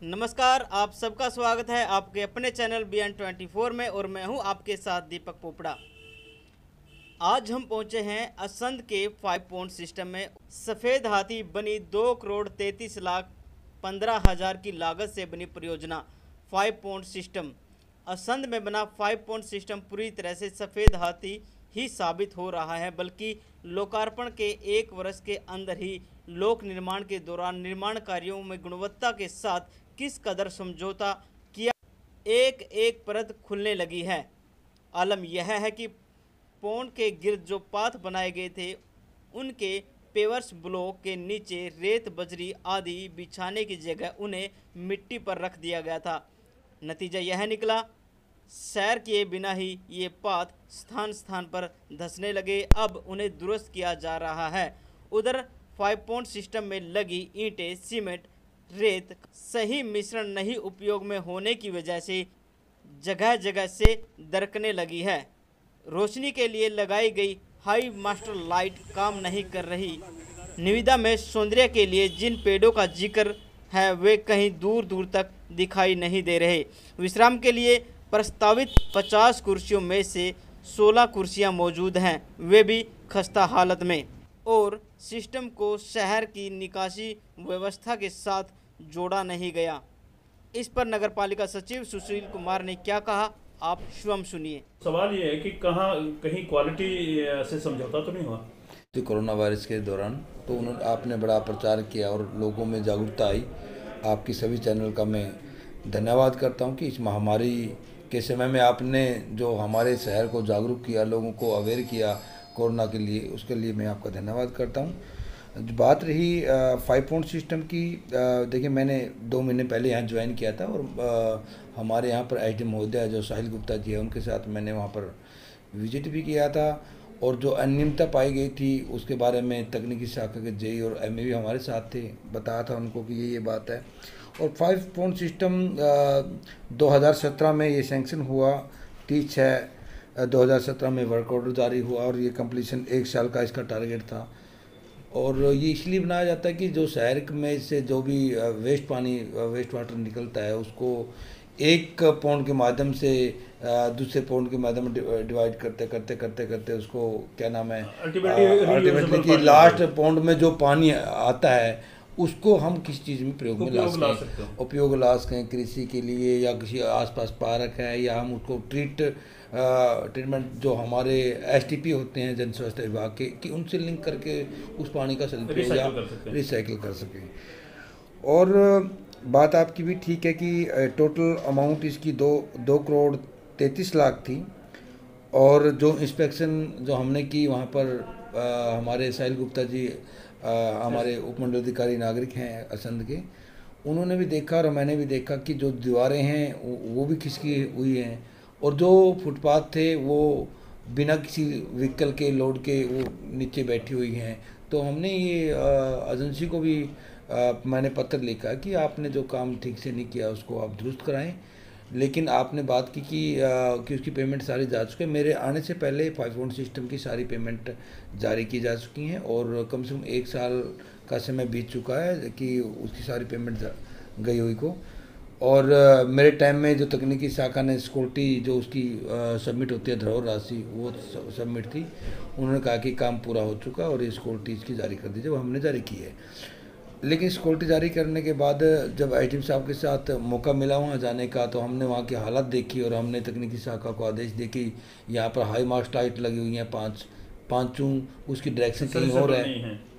नमस्कार, आप सबका स्वागत है आपके अपने चैनल BN24 में और मैं हूं आपके साथ दीपक पोपड़ा। आज हम पहुंचे हैं असंध के 5 पॉइंट सिस्टम में। सफ़ेद हाथी बनी 2,33,15,000 की लागत से बनी परियोजना 5 पॉइंट सिस्टम। असंध में बना 5 पॉइंट सिस्टम पूरी तरह से सफ़ेद हाथी ही साबित हो रहा है, बल्कि लोकार्पण के 1 वर्ष के अंदर ही लोक निर्माण के दौरान निर्माण कार्यों में गुणवत्ता के साथ किस कदर समझौता किया, एक एक परत खुलने लगी है। आलम यह है कि पौंड के गिर्द जो पाथ बनाए गए थे उनके पेवर्स ब्लॉक के नीचे रेत बजरी आदि बिछाने की जगह उन्हें मिट्टी पर रख दिया गया था। नतीजा यह निकला, सैर किए बिना ही ये पाथ स्थान स्थान पर धंसने लगे। अब उन्हें दुरुस्त किया जा रहा है। उधर 5 पॉइंट सिस्टम में लगी ईंटें, सीमेंट, रेत सही मिश्रण नहीं उपयोग में होने की वजह से जगह जगह से दरकने लगी है। रोशनी के लिए लगाई गई हाई मास्टर लाइट काम नहीं कर रही। निविदा में सौंदर्य के लिए जिन पेड़ों का जिक्र है वे कहीं दूर दूर तक दिखाई नहीं दे रहे। विश्राम के लिए प्रस्तावित 50 कुर्सियों में से 16 कुर्सियां मौजूद हैं, वे भी खस्ता हालत में। और सिस्टम को शहर की निकासी व्यवस्था के साथ जोड़ा नहीं गया। इस पर नगरपालिका सचिव सुशील कुमार ने क्या कहा, आप स्वयं सुनिए। सवाल ये है कि कहीं क्वालिटी से समझौता तो नहीं हुआ? तो कोरोना वायरस के दौरान तो उन्होंने आपने बड़ा प्रचार किया और लोगों में जागरूकता आई। आपकी सभी चैनल का मैं धन्यवाद करता हूं कि इस महामारी के समय में आपने जो हमारे शहर को जागरूक किया, लोगों को अवेयर किया कोरोना के लिए, उसके लिए मैं आपका धन्यवाद करता हूं। बात रही 5 पॉइंट सिस्टम की, देखिए मैंने 2 महीने पहले यहाँ ज्वाइन किया था और हमारे यहाँ पर एसडी महोदय जो साहिल गुप्ता जी है उनके साथ मैंने वहाँ पर विजिट भी किया था। और जो अनियमितता पाई गई थी उसके बारे में तकनीकी शाखा के जेई और एमए भी हमारे साथ थे, बताया था उनको कि ये बात है। और 5 पॉइंट सिस्टम 2017 में ये सैंक्शन हुआ, 30/6/2017 में वर्क ऑर्डर जारी हुआ और ये कंप्लीशन 1 साल का इसका टारगेट था। और ये इसलिए बनाया जाता है कि जो शहर में से जो भी वेस्ट वाटर निकलता है उसको एक पौंड के माध्यम से दूसरे पौंड के माध्यम में डिवाइड करते करते करते करते उसको क्या नाम है अल्टीमेटली कि लास्ट पौंड में जो पानी आता है उसको हम किस चीज़ में प्रयोग में ला सकते हैं, उपयोग ला सकें, कृषि के लिए या किसी आसपास पार्क है, या हम उसको ट्रीटमेंट जो हमारे एसटीपी होते हैं जन स्वास्थ्य विभाग के, कि उनसे लिंक करके उस पानी का सदुपयोग या रिसाइकिल कर सकें। और बात आपकी भी ठीक है कि टोटल अमाउंट इसकी 2,33,00,000 थी। और जो इंस्पेक्शन जो हमने की वहाँ पर हमारे साहिल गुप्ता जी हमारे उपमंडलाधिकारी नागरिक हैं असंध के, उन्होंने भी देखा और मैंने भी देखा कि जो दीवारें हैं वो भी खिसकी हुई हैं और जो फुटपाथ थे वो बिना किसी व्हीकल के लोड के वो नीचे बैठी हुई हैं। तो हमने ये एजेंसी को भी मैंने पत्र लिखा कि आपने जो काम ठीक से नहीं किया उसको आप दुरुस्त कराएं। लेकिन आपने बात की कि उसकी पेमेंट सारी जा चुकी है। मेरे आने से पहले 5 पॉइंट सिस्टम की सारी पेमेंट जारी की जा चुकी हैं और कम से कम 1 साल का समय बीत चुका है कि उसकी सारी पेमेंट गई हुई को। और मेरे टाइम में जो तकनीकी शाखा ने सिक्योरिटी जो उसकी सबमिट होती है धरोहर राशि वो सबमिट थी, उन्होंने कहा कि काम पूरा हो चुका और ये सिक्योरिटी इसकी जारी कर दी, जब हमने जारी की है। लेकिन सिक्योरिटी जारी करने के बाद जब आईटी साहब के साथ मौका मिला वहाँ जाने का, तो हमने वहाँ की हालत देखी और हमने तकनीकी शाखा को आदेश दिए कि यहाँ पर हाई मास्ट लाइट लगी हुई हैं पाँचों, उसकी डायरेक्शन कहीं और है,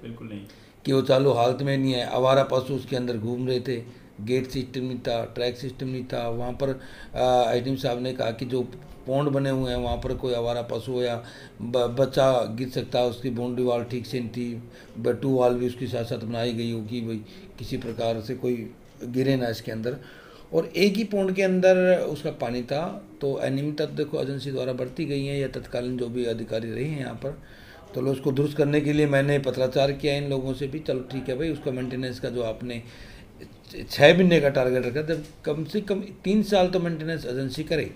बिल्कुल नहीं कि वो चालू हालत में नहीं है। आवारा पशु उसके अंदर घूम रहे थे, गेट सिस्टम नहीं था, ट्रैक सिस्टम नहीं था। वहाँ पर आईटी साहब ने कहा कि जो पौंड बने हुए हैं वहाँ पर कोई आवारा पशु या बच्चा गिर सकता है, उसकी बाउंड्री वाल ठीक से नहीं थी, बटू वाल भी उसके साथ साथ बनाई गई होगी भाई किसी प्रकार से कोई गिरे ना इसके अंदर। और एक ही पौंड के अंदर उसका पानी था। तो अनियमितता देखो एजेंसी द्वारा बरती गई है या तत्कालीन जो भी अधिकारी रहे हैं यहाँ पर, तो उसको दुरुस्त करने के लिए मैंने पत्राचार किया इन लोगों से भी, चलो ठीक है भाई उसका मेंटेनेंस का जो आपने 6 महीने का टारगेट रखा, जब कम से कम 3 साल तो मेंटेनेंस एजेंसी करे।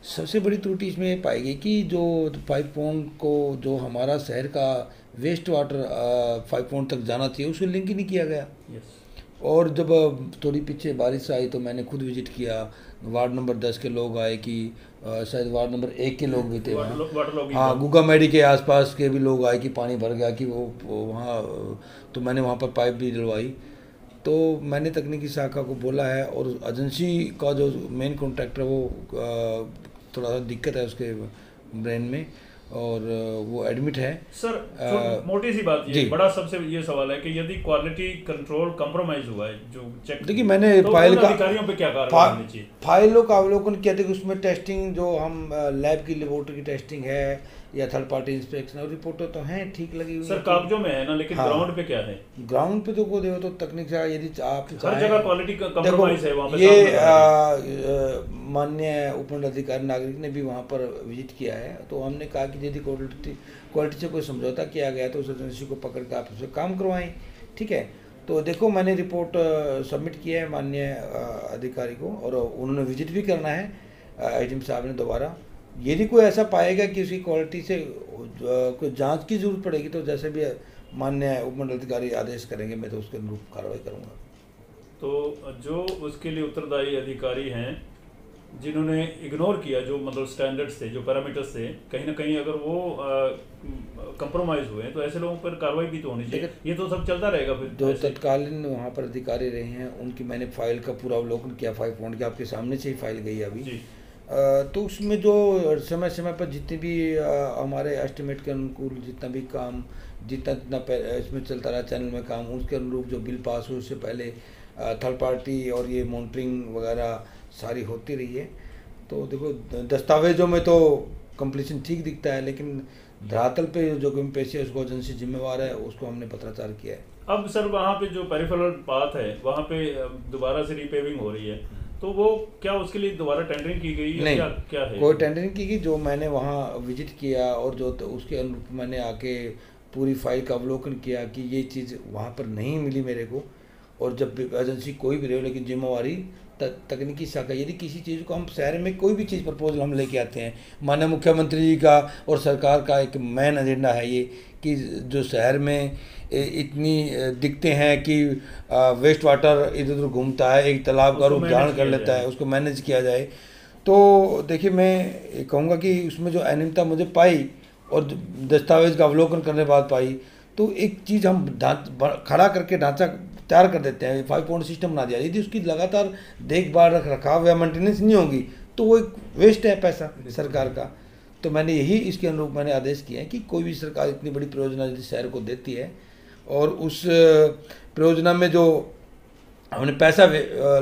सबसे बड़ी त्रुटि इसमें पाई गई कि जो 5 पॉइंट को जो हमारा शहर का वेस्ट वाटर 5 पॉइंट तक जाना चाहिए उसको लिंक ही नहीं किया गया। और जब थोड़ी पीछे बारिश आई तो मैंने खुद विजिट किया। वार्ड नंबर 10 के लोग आए कि शायद वार्ड नंबर 1 के लोग भी थे वहाँ। हाँ, गुग्गा मेडी के आसपास के भी लोग आए कि पानी भर गया कि वो वहाँ, तो मैंने वहाँ पर पाइप भी डलवाई। तो मैंने तकनीकी शाखा को बोला है, और एजेंसी का जो मेन कॉन्ट्रैक्टर वो थोड़ा सा दिक्कत है उसके ब्रेन में, और वो एडमिट है। सर मोटी सी बात ये बड़ा सबसे ये सवाल है कि यदि क्वालिटी कंट्रोल कॉम्प्रोमाइज हुआ है जो चेक, देखिए मैंने तो फाइल का अधिकारियों पे क्या कार्रवाई होनी चाहिए? फाइलों का अवलोकन किया था कि उसमें टेस्टिंग जो हम लैब की लेबोरेटरी की टेस्टिंग है या थर्ड पार्टी इंस्पेक्शन और रिपोर्टें तो हैं ठीक लगी हुई। सर कागजों में है ना, लेकिन ग्राउंड पे क्या है? ग्राउंड पे तो को देखो तो तकनीक से यदि आप हर जगह क्वालिटी का कंप्रोमाइज है वहाँ पे। ये माननीय उपमंडलाधिकारी नागरिक ने भी वहाँ पर विजिट किया है, तो हमने कहा कि यदि क्वालिटी से कोई समझौता किया गया तो उस एजेंसी को पकड़ कर आप उससे काम करवाएं। ठीक है, तो देखो मैंने रिपोर्ट सबमिट किया है माननीय अधिकारी को, और उन्होंने विजिट भी करना है आईजीएम साहब ने दोबारा। यदि कोई ऐसा पाएगा कि उसकी क्वालिटी से कोई जांच की जरूरत पड़ेगी तो जैसे भी माननीय उपमंडलाधिकारी आदेश करेंगे मैं तो उसके अनुरूप कार्रवाई करूंगा। तो जो उसके लिए उत्तरदायी अधिकारी हैं जिन्होंने इग्नोर किया जो मतलब स्टैंडर्ड्स थे, जो पैरामीटर्स थे, कहीं ना कहीं अगर वो कंप्रोमाइज हुए तो ऐसे लोगों पर कार्रवाई भी तो होनी चाहिए। ये तो सब चलता रहेगा फिर। जो तत्कालीन वहाँ पर अधिकारी रहे हैं उनकी मैंने फाइल का पूरा अवलोकन किया, 5 पॉइंट की आपके सामने से ही फाइल गई अभी। तो उसमें जो समय समय पर जितने भी हमारे एस्टिमेट के अनुकूल जितना भी काम जितना इसमें चलता रहा चैनल में काम, उसके अनुरूप जो बिल पास हुए उससे पहले थर्ड पार्टी और ये मॉनिटरिंग वगैरह सारी होती रही है। तो देखो दस्तावेजों में तो कंप्लीशन ठीक दिखता है, लेकिन धरातल पे जो पेशी है उसको एजेंसी जिम्मेवार है, उसको हमने पत्राचार किया है। अब सर वहाँ पे जो पेरिफेरल पाथ है वहाँ पे दोबारा से रिपेविंग हो रही है, तो वो क्या उसके लिए दोबारा टेंडरिंग की गई है? नहीं, क्या है? कोई टेंडरिंग की गई। जो मैंने वहाँ विजिट किया और जो तो उसके अनुरूप मैंने आके पूरी फाइल का अवलोकन किया कि ये चीज़ वहाँ पर नहीं मिली मेरे को। और जब एजेंसी कोई भी रहे, लेकिन जिम्मेवारी तकनीकी शाखा, यदि किसी चीज़ को हम शहर में कोई भी चीज़ प्रपोजल हम लेके आते हैं, माननीय मुख्यमंत्री जी का और सरकार का एक मेन एजेंडा है ये कि जो शहर में इतनी दिखते हैं कि वेस्ट वाटर इधर उधर घूमता है, एक तालाब का रूप धारण कर लेता है, उसको मैनेज किया जाए। तो देखिए मैं कहूँगा कि उसमें जो अनियमितता मुझे पाई और दस्तावेज का अवलोकन करने के बाद पाई, तो एक चीज़ हम खड़ा करके ढांचा तैयार कर देते हैं, 5 पॉइंट सिस्टम बना दिया, यदि उसकी लगातार देखभाल रख रखाव या मेंटेनेंस नहीं होगी तो वो एक वेस्ट है पैसा सरकार का। तो मैंने यही इसके अनुरूप मैंने आदेश किए हैं कि कोई भी सरकार इतनी बड़ी परियोजना यदि शहर को देती है और उस परियोजना में जो हमने पैसा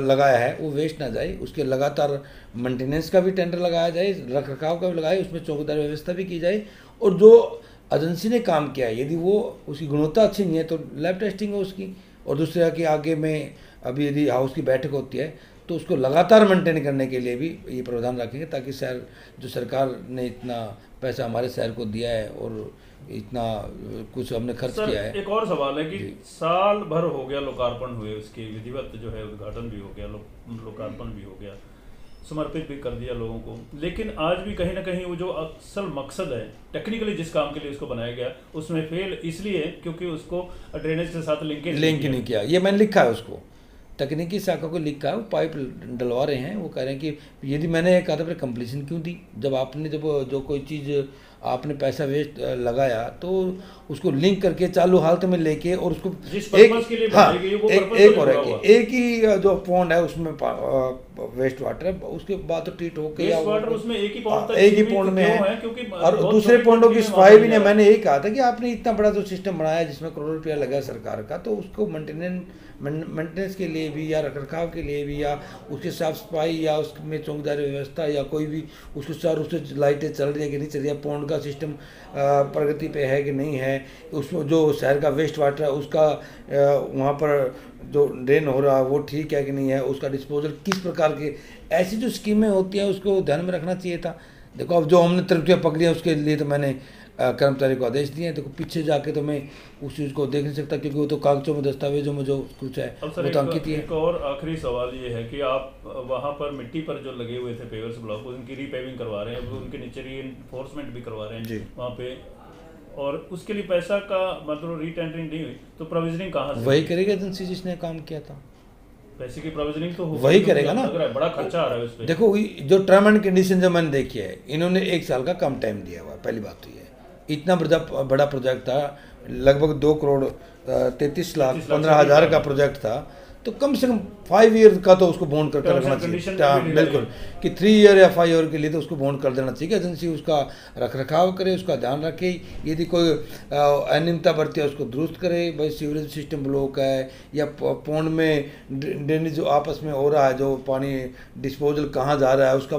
लगाया है वो वेस्ट ना जाए, उसके लगातार मेंटेनेंस का भी टेंडर लगाया जाए, रख रखाव का भी लगाए, उसमें चौकीदार व्यवस्था भी की जाए, और जो एजेंसी ने काम किया है यदि वो उसकी गुणवत्ता अच्छी नहीं है तो लैब टेस्टिंग हो उसकी। और दूसरा कि आगे में अभी यदि हाउस की बैठक होती है तो उसको लगातार मेंटेन करने के लिए भी ये प्रावधान रखेंगे, ताकि शहर जो सरकार ने इतना पैसा हमारे शहर को दिया है और इतना कुछ हमने खर्च किया है। एक और सवाल है कि साल भर हो गया लोकार्पण हुए, उसके विधिवत जो है उद्घाटन भी हो गया, लोकार्पण भी हो गया, समर्पित भी कर दिया लोगों को, लेकिन आज भी कहीं ना कहीं वो जो असल मकसद है टेक्निकली जिस काम के लिए उसको बनाया गया उसमें फेल इसलिए क्योंकि उसको ड्रेनेज के साथ लिंक नहीं किया। ये मैंने लिखा है, उसको तकनीकी शाखा को लिखा है, वो पाइप डलवा रहे हैं। वो कह रहे हैं कि यदि मैंने कहा था फिर कंप्लीशन क्यों दी, जब आपने जब जो कोई चीज़ आपने पैसा वेस्ट लगाया तो उसको लिंक करके चालू हालत में लेके और उसको एक और है कि एक ही जो पॉन्ड है उसमें वेस्ट वाटर है, उसके बाद तो ट्रीट होकर एक ही पॉन्ड में है और दूसरे पॉन्डों की सफाई भी नहीं। मैंने यही कहा था कि आपने इतना बड़ा जो सिस्टम बनाया जिसमें करोड़ रुपया लगा सरकार का, तो उसको मेंटेनेंस के लिए भी या रखरखाव के लिए भी या उसकी साफ सफाई या उसमें चौकीदारी व्यवस्था या कोई भी उसके चारों रूप से लाइटें चल रही है कि नहीं चल रही है, पॉन्ड का सिस्टम प्रगति पे है कि नहीं है, उसमें जो शहर का वेस्ट वाटर है उसका वहाँ पर जो ड्रेन हो रहा है वो ठीक है कि नहीं है, उसका डिस्पोजल किस प्रकार के, ऐसी जो स्कीमें होती हैं उसको ध्यान में रखना चाहिए था। देखो अब जो हमने त्रुटियाँ पकड़ी हैं उसके लिए तो मैंने कर्मचारी को आदेश दिए हैं। देखो पीछे जाके तो मैं उस चीज़ को देख नहीं सकता क्योंकि वो तो कागजों में दस्तावेजों में जो कुछ है वो तो अंकित ही है। एक और आखिरी सवाल ये है कि आप वहाँ पर मिट्टी पर जो लगे हुए थे पेवर्स ब्लॉक उनकी रीपेविंग करवा रहे हैं, उनके नीचे रीइंफोर्समेंट भी करवा रहे हैं वहाँ पे, और उसके लिए पैसा का मतलब रीटेंडरिंग नहीं हुई तो प्रोविजनिंग कहाँ से? वही करेगा एजेंसी जिसने काम किया था। पैसे की प्रोविजनिंग तो वही करेगा ना। लग रहा है बड़ा खर्चा आ रहा है उस पे। देखो जो टर्म एंड कंडीशन जो मैंने देखी है, इन्होंने 1 साल का कम टाइम दिया हुआ है, पहली बात तो ये है। इतना बड़ा प्रोजेक्ट था, लगभग 2 करोड़ 33 लाख 15 हज़ार का प्रोजेक्ट था, तो कम से कम 5 ईयर का तो उसको बॉन्ड करके रखना चाहिए। बिल्कुल कि 3 ईयर या 5 ईयर के लिए तो उसको बॉन्ड कर देना चाहिए। एजेंसी उसका रख रखाव करे, उसका ध्यान रखे, यदि कोई अनियमितता बरती है उसको दुरुस्त करे। भाई सीवरेज सिस्टम ब्लॉक है या पौंड में ड्रेनेज जो आपस में हो रहा है, जो पानी डिस्पोजल कहाँ जा रहा है, उसका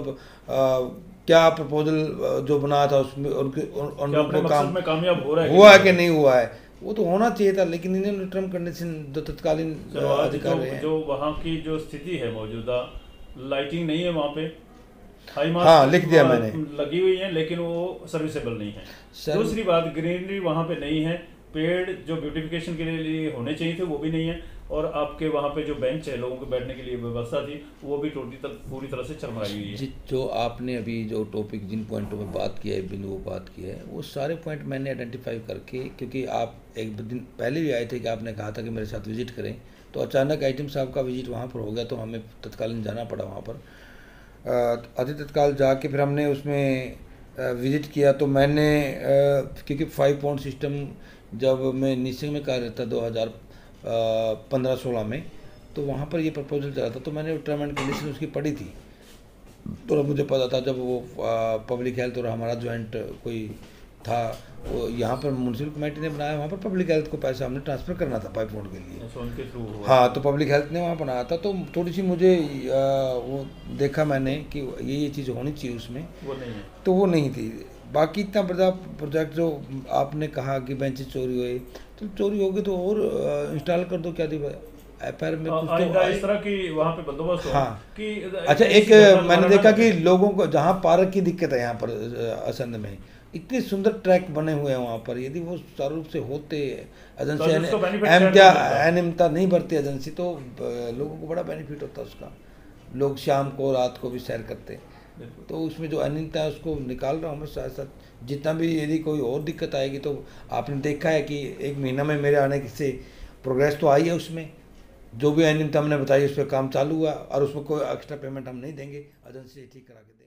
क्या प्रपोजल जो बनाया था उसमें उनको काम कामयाब हुआ है कि नहीं हुआ है, वो तो होना चाहिए था। लेकिन इन्होंने टर्म कंडीशन जो तत्कालीन अधिकारी हैं, जो वहाँ की जो स्थिति है मौजूदा, लाइटिंग नहीं है वहाँ पे, हाई हाँ मास्ट लिख दिया मैंने, लगी हुई है लेकिन वो सर्विसेबल नहीं है। दूसरी बात, ग्रीनरी वहाँ पे नहीं है, पेड़ जो ब्यूटिफिकेशन के लिए होने चाहिए थे वो भी नहीं है, और आपके वहाँ पे जो बेंच है लोगों के बैठने के लिए व्यवस्था थी वो भी पूरी तरह से चरमराई हुई है। जो आपने अभी जो टॉपिक जिन पॉइंटों पे बात किया है, बिंदुओं बात की है, वो सारे पॉइंट मैंने आइडेंटिफाई करके, क्योंकि आप एक दिन पहले भी आए थे कि आपने कहा था कि मेरे साथ विजिट करें, तो अचानक आइटम साहब का विजिट वहाँ पर हो गया, तो हमें तत्कालीन जाना पड़ा वहाँ पर। अति तत्काल जाके फिर हमने उसमें विजिट किया। तो मैंने क्योंकि 5 पॉइंट सिस्टम जब मैं निसिंग में कार्यरत था 2015-16 में, तो वहाँ पर ये प्रपोजल चला था, तो मैंने टर्म एंड कंडीशन उसकी पढ़ी थी, तो मुझे पता था जब वो पब्लिक हेल्थ और हमारा ज्वाइंट कोई था, वो यहाँ पर म्यूनसिपल कमेटी ने बनाया, वहाँ पर पब्लिक हेल्थ को पैसा हमने ट्रांसफ़र करना था 5 पॉइंट के लिए, उनके थ्रू हुआ। हाँ, तो पब्लिक हेल्थ ने वहाँ बनाया था। तो थोड़ी सी मुझे वो देखा मैंने कि ये चीज़ होनी चाहिए उसमें, वो नहीं है, तो वो नहीं थी। बाकी इतना बड़ा प्रोजेक्ट जो आपने कहा कि बेंचेस चोरी हुए, तो चोरी होगी तो और इंस्टॉल कर दो, क्या दी एफआईआर में कुछ तो इस तरह की वहाँ पे बंदोबस्त हो। हाँ कि अच्छा, एक मैंने देखा कि लोगों को जहाँ पार्क की दिक्कत है यहाँ पर असंध में, इतने सुंदर ट्रैक बने हुए हैं वहाँ पर, यदि वो सुचारू रूप से होते, एजेंसी अनियमितता नहीं बरती एजेंसी, तो लोगों को बड़ा बेनिफिट होता उसका। लोग शाम को रात को भी सैर करते, तो उसमें जो अनियमितता है उसको निकाल रहा हूँ मैं साथ साथ। जितना भी यदि कोई और दिक्कत आएगी, तो आपने देखा है कि 1 महीना में मेरे आने से प्रोग्रेस तो आई है, उसमें जो भी अनियमितता हमने बताई उस पर काम चालू हुआ, और उसमें कोई एक्स्ट्रा पेमेंट हम नहीं देंगे, एजेंसी ठीक करा के